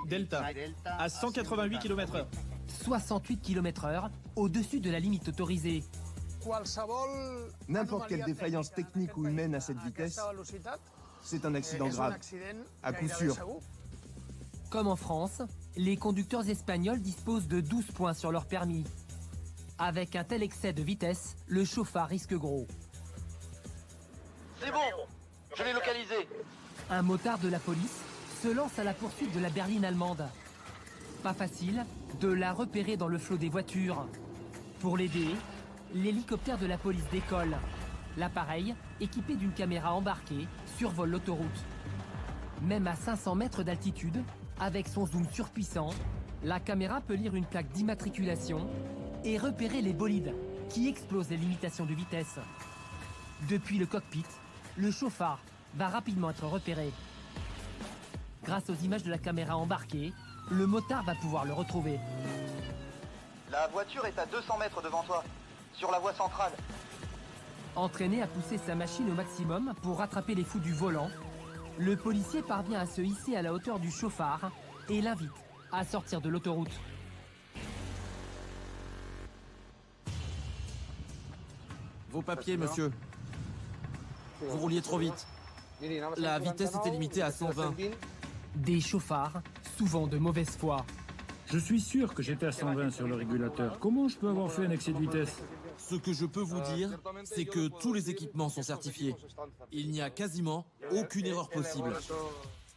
Delta, à 188 km/h. 68 km/h au-dessus de la limite autorisée. N'importe quelle défaillance technique ou humaine à cette vitesse, c'est un accident grave, à coup sûr. Comme en France, les conducteurs espagnols disposent de 12 points sur leur permis. Avec un tel excès de vitesse, le chauffard risque gros. C'est bon, je l'ai localisé. Un motard de la police se lance à la poursuite de la berline allemande. Pas facile de la repérer dans le flot des voitures. Pour l'aider, l'hélicoptère de la police décolle. L'appareil, équipé d'une caméra embarquée, survole l'autoroute. Même à 500 mètres d'altitude, avec son zoom surpuissant, la caméra peut lire une plaque d'immatriculation et repérer les bolides qui explosent les limitations de vitesse. Depuis le cockpit, le chauffard va rapidement être repéré. Grâce aux images de la caméra embarquée, le motard va pouvoir le retrouver. La voiture est à 200 mètres devant toi, sur la voie centrale. Entraîné à pousser sa machine au maximum pour rattraper les fous du volant, le policier parvient à se hisser à la hauteur du chauffard et l'invite à sortir de l'autoroute. Vos papiers, monsieur. Vous rouliez trop vite. La vitesse était limitée à 120. Des chauffards, souvent de mauvaise foi. Je suis sûr que j'étais à 120 sur le régulateur. Comment je peux avoir fait un excès de vitesse? Ce que je peux vous dire, c'est que tous les équipements sont certifiés. Il n'y a quasiment aucune erreur possible.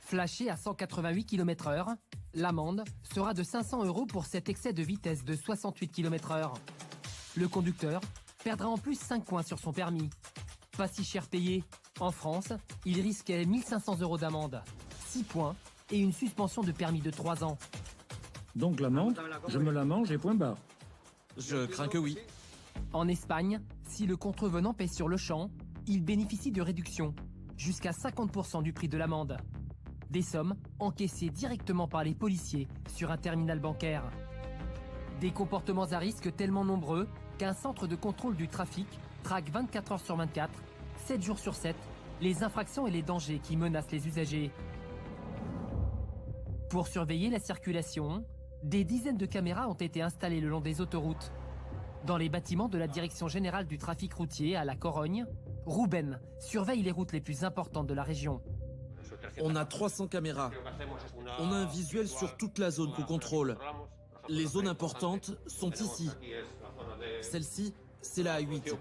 Flashé à 188 km/h, l'amende sera de 500 € pour cet excès de vitesse de 68 km/h. Le conducteur perdra en plus 5 points sur son permis. Pas si cher payé. En France, il risquait 1500 € d'amende, 6 points et une suspension de permis de 3 ans. Donc l'amende, je me la mange et point barre. Je crains que oui. En Espagne, si le contrevenant paie sur le champ, il bénéficie de réductions, jusqu'à 50% du prix de l'amende. Des sommes encaissées directement par les policiers sur un terminal bancaire. Des comportements à risque tellement nombreux qu'un centre de contrôle du trafic traque 24 heures sur 24, 7 jours sur 7, les infractions et les dangers qui menacent les usagers. Pour surveiller la circulation, des dizaines de caméras ont été installées le long des autoroutes. Dans les bâtiments de la Direction générale du trafic routier à La Corogne, Ruben surveille les routes les plus importantes de la région. On a 300 caméras. On a un visuel sur toute la zone qu'on contrôle. Les zones importantes sont ici. Celle-ci, c'est la A8.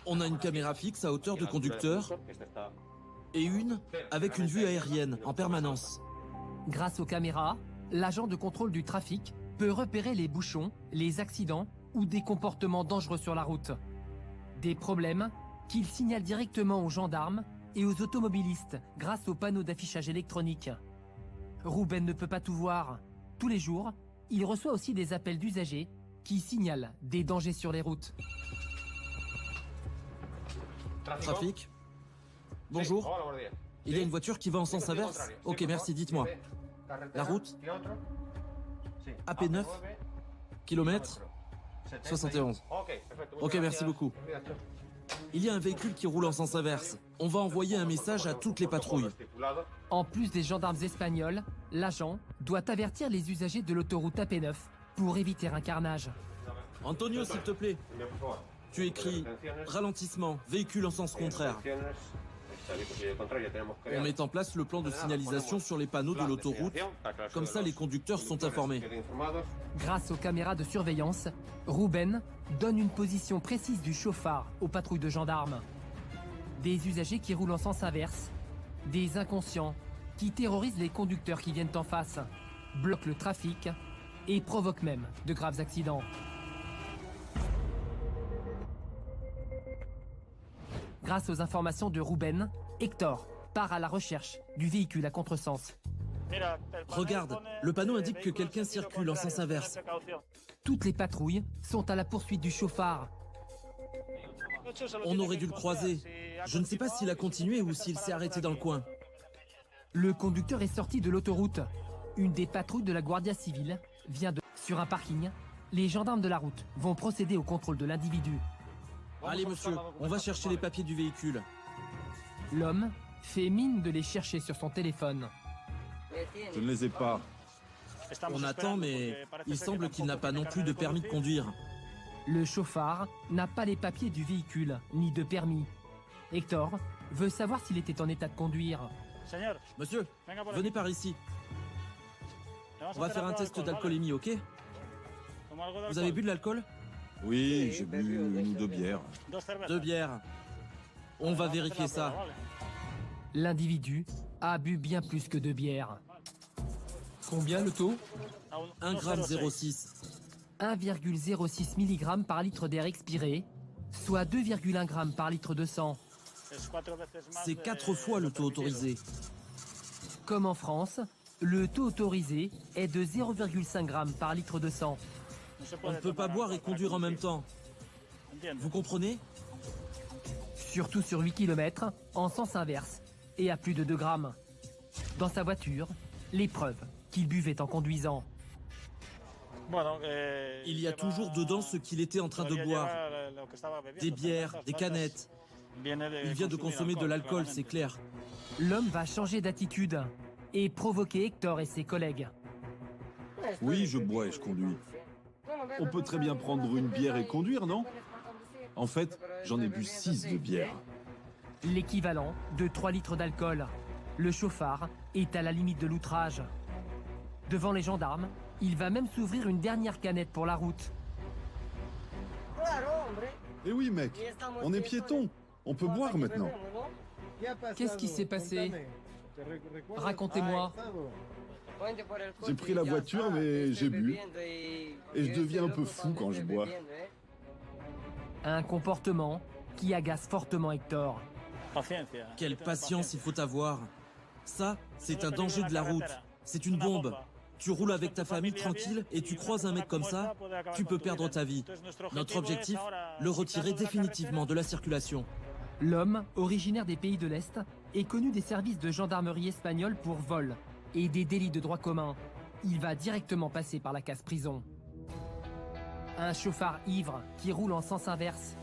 On a une caméra fixe à hauteur de conducteur et une avec une vue aérienne en permanence. Grâce aux caméras, l'agent de contrôle du trafic peut repérer les bouchons, les accidents ou des comportements dangereux sur la route. Des problèmes qu'il signale directement aux gendarmes et aux automobilistes grâce aux panneaux d'affichage électronique. Ruben ne peut pas tout voir. Tous les jours, il reçoit aussi des appels d'usagers qui signalent des dangers sur les routes. Trafic. Bonjour. Il y a une voiture qui va en sens inverse. Ok, merci, dites-moi. La route AP9 Kilomètre 71. Ok, merci beaucoup. Il y a un véhicule qui roule en sens inverse. On va envoyer un message à toutes les patrouilles. En plus des gendarmes espagnols, l'agent doit avertir les usagers de l'autoroute AP9 pour éviter un carnage. Antonio, s'il te plaît. Tu écris ralentissement, véhicule en sens contraire. On met en place le plan de signalisation sur les panneaux de l'autoroute. Comme ça, les conducteurs sont informés. Grâce aux caméras de surveillance, Ruben donne une position précise du chauffard aux patrouilles de gendarmes. Des usagers qui roulent en sens inverse, des inconscients qui terrorisent les conducteurs qui viennent en face, bloquent le trafic et provoquent même de graves accidents. Grâce aux informations de Ruben, Hector part à la recherche du véhicule à contresens. Regarde, le panneau indique que quelqu'un circule en sens inverse. Toutes les patrouilles sont à la poursuite du chauffard. On aurait dû le croiser. Je ne sais pas s'il a continué ou s'il s'est arrêté dans le coin. Le conducteur est sorti de l'autoroute. Une des patrouilles de la Guardia Civile vient de... Sur un parking, les gendarmes de la route vont procéder au contrôle de l'individu. Allez monsieur, on va chercher les papiers du véhicule. L'homme fait mine de les chercher sur son téléphone. Je ne les ai pas. On attend, mais il semble qu'il n'a pas non plus de permis de conduire. Le chauffard n'a pas les papiers du véhicule, ni de permis. Hector veut savoir s'il était en état de conduire. Monsieur, venez par ici. On va faire un test d'alcoolémie, ok? Vous avez bu de l'alcool? Oui, j'ai bu 1 ou 2 bières. 2 bières. On va vérifier ça. L'individu a bu bien plus que 2 bières. Combien le taux? 1,06 g. 1,06 mg par litre d'air expiré, soit 2,1 g par litre de sang. C'est 4 fois le taux autorisé. Comme en France, le taux autorisé est de 0,5 g par litre de sang. On ne peut pas boire et conduire en même temps. Vous comprenez? Surtout sur 8 km, en sens inverse, et à plus de 2 grammes. Dans sa voiture, les preuves qu'il buvait en conduisant. Il y a toujours dedans ce qu'il était en train de boire. Des bières, des canettes. Il vient de consommer de l'alcool, c'est clair. L'homme va changer d'attitude et provoquer Hector et ses collègues. Oui, je bois et je conduis. On peut très bien prendre une bière et conduire, non? En fait, j'en ai bu 6 de bière. L'équivalent de 3 litres d'alcool. Le chauffard est à la limite de l'outrage. Devant les gendarmes, il va même s'ouvrir une dernière canette pour la route. Eh oui, mec, on est piétons. On peut boire maintenant. Qu'est-ce qui s'est passé? Racontez-moi. J'ai pris la voiture, mais j'ai bu. Et je deviens un peu fou quand je bois. Un comportement qui agace fortement Hector. Quelle patience il faut avoir. Ça, c'est un danger de la route. C'est une bombe. Tu roules avec ta famille tranquille et tu croises un mec comme ça, tu peux perdre ta vie. Notre objectif, le retirer définitivement de la circulation. L'homme, originaire des pays de l'Est, est connu des services de gendarmerie espagnole pour vol et des délits de droit commun. Il va directement passer par la case prison. Un chauffard ivre qui roule en sens inverse.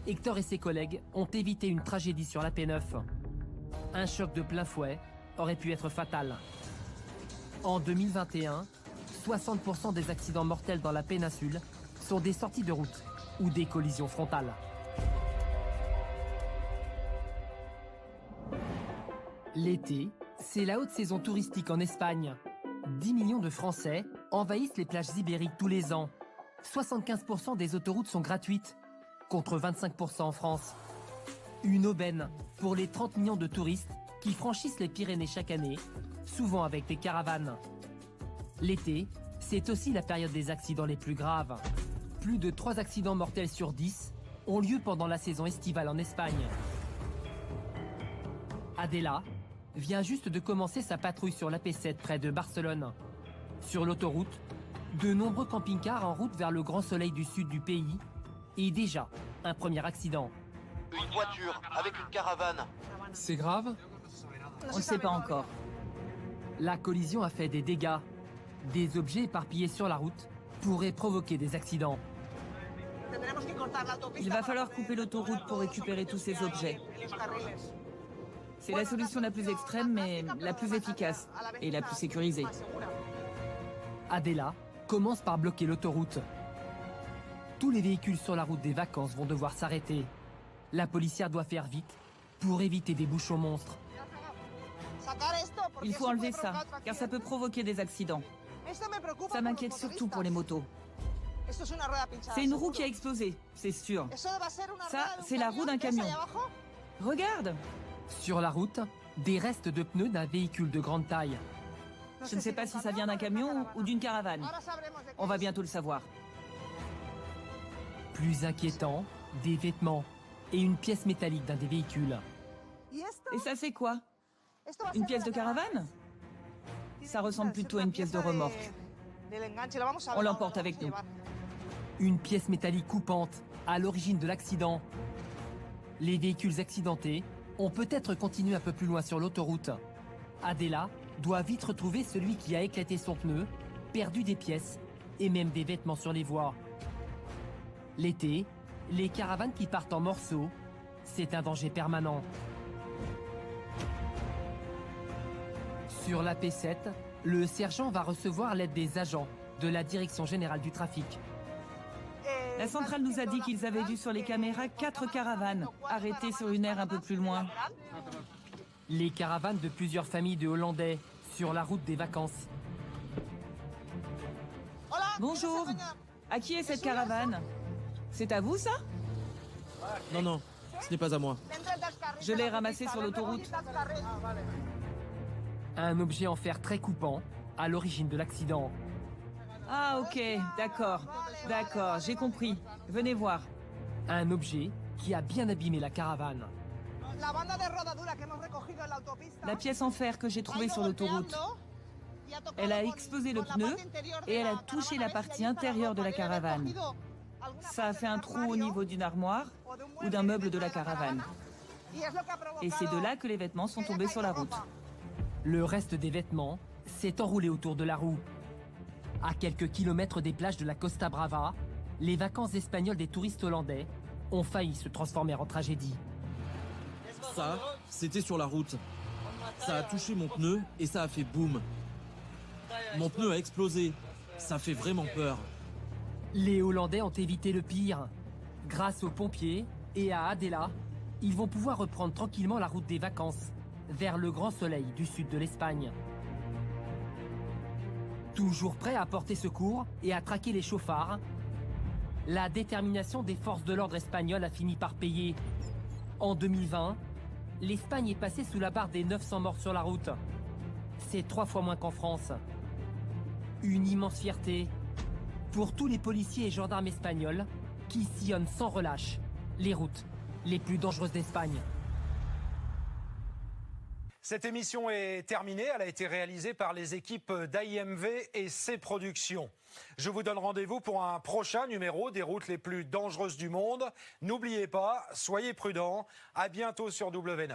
Hector et ses collègues ont évité une tragédie sur la P9. Un choc de plein fouet aurait pu être fatal. En 2021, 60% des accidents mortels dans la péninsule sont des sorties de route ou des collisions frontales. L'été, c'est la haute saison touristique en Espagne. 10 millions de Français envahissent les plages ibériques tous les ans. 75% des autoroutes sont gratuites, contre 25% en France. Une aubaine pour les 30 millions de touristes qui franchissent les Pyrénées chaque année, souvent avec des caravanes. L'été, c'est aussi la période des accidents les plus graves. Plus de 3 accidents mortels sur 10 ont lieu pendant la saison estivale en Espagne. Adela vient juste de commencer sa patrouille sur l'AP7 près de Barcelone. Sur l'autoroute, de nombreux camping-cars en route vers le grand soleil du sud du pays et déjà un premier accident. Une voiture avec une caravane. C'est grave? On ne sait pas encore. La collision a fait des dégâts. Des objets éparpillés sur la route pourraient provoquer des accidents. Il va falloir couper l'autoroute pour récupérer tous ces objets. C'est la solution la plus extrême, mais la plus efficace et la plus sécurisée. Adela commence par bloquer l'autoroute. Tous les véhicules sur la route des vacances vont devoir s'arrêter. La policière doit faire vite pour éviter des bouchons monstres. Il faut enlever ça, car ça peut provoquer des accidents. Ça m'inquiète surtout pour les motos. C'est une roue qui a explosé, c'est sûr. Ça, c'est la roue d'un camion. Regarde! Sur la route, des restes de pneus d'un véhicule de grande taille. Je ne sais pas si ça vient d'un camion ou d'une caravane. On va bientôt le savoir. Plus inquiétant, des vêtements et une pièce métallique d'un des véhicules. Et ça, c'est quoi? Une pièce de caravane? Ça ressemble plutôt à une pièce de remorque. On l'emporte avec nous. Une pièce métallique coupante à l'origine de l'accident. Les véhicules accidentés ont peut-être continué un peu plus loin sur l'autoroute. Adela doit vite retrouver celui qui a éclaté son pneu, perdu des pièces et même des vêtements sur les voies. L'été, les caravanes qui partent en morceaux, c'est un danger permanent. Sur la P7, le sergent va recevoir l'aide des agents de la Direction Générale du Trafic. La centrale nous a dit qu'ils avaient vu sur les caméras 4 caravanes arrêtées sur une aire un peu plus loin. Les caravanes de plusieurs familles de Hollandais sur la route des vacances. Bonjour. À qui est cette caravane? C'est à vous, ça? Non, non, ce n'est pas à moi. Je l'ai ramassé sur l'autoroute. Un objet en fer très coupant à l'origine de l'accident. Ah, ok, d'accord. D'accord, j'ai compris. Venez voir. Un objet qui a bien abîmé la caravane. La pièce en fer que j'ai trouvée sur l'autoroute. Elle a explosé le pneu et elle a touché la partie intérieure de la caravane. Ça a fait un trou au niveau d'une armoire ou d'un meuble de la caravane. Et c'est de là que les vêtements sont tombés sur la route. Le reste des vêtements s'est enroulé autour de la roue. À quelques kilomètres des plages de la Costa Brava, les vacances espagnoles des touristes hollandais ont failli se transformer en tragédie. Ça, c'était sur la route. Ça a touché mon pneu et ça a fait boum. Mon pneu a explosé. Ça fait vraiment peur. Les Hollandais ont évité le pire. Grâce aux pompiers et à Adela, ils vont pouvoir reprendre tranquillement la route des vacances vers le grand soleil du sud de l'Espagne. Toujours prêt à porter secours et à traquer les chauffards, la détermination des forces de l'ordre espagnoles a fini par payer. En 2020, l'Espagne est passée sous la barre des 900 morts sur la route. C'est 3 fois moins qu'en France. Une immense fierté pour tous les policiers et gendarmes espagnols qui sillonnent sans relâche les routes les plus dangereuses d'Espagne. Cette émission est terminée. Elle a été réalisée par les équipes d'AIMV et C Productions. Je vous donne rendez-vous pour un prochain numéro des routes les plus dangereuses du monde. N'oubliez pas, soyez prudents. À bientôt sur W9.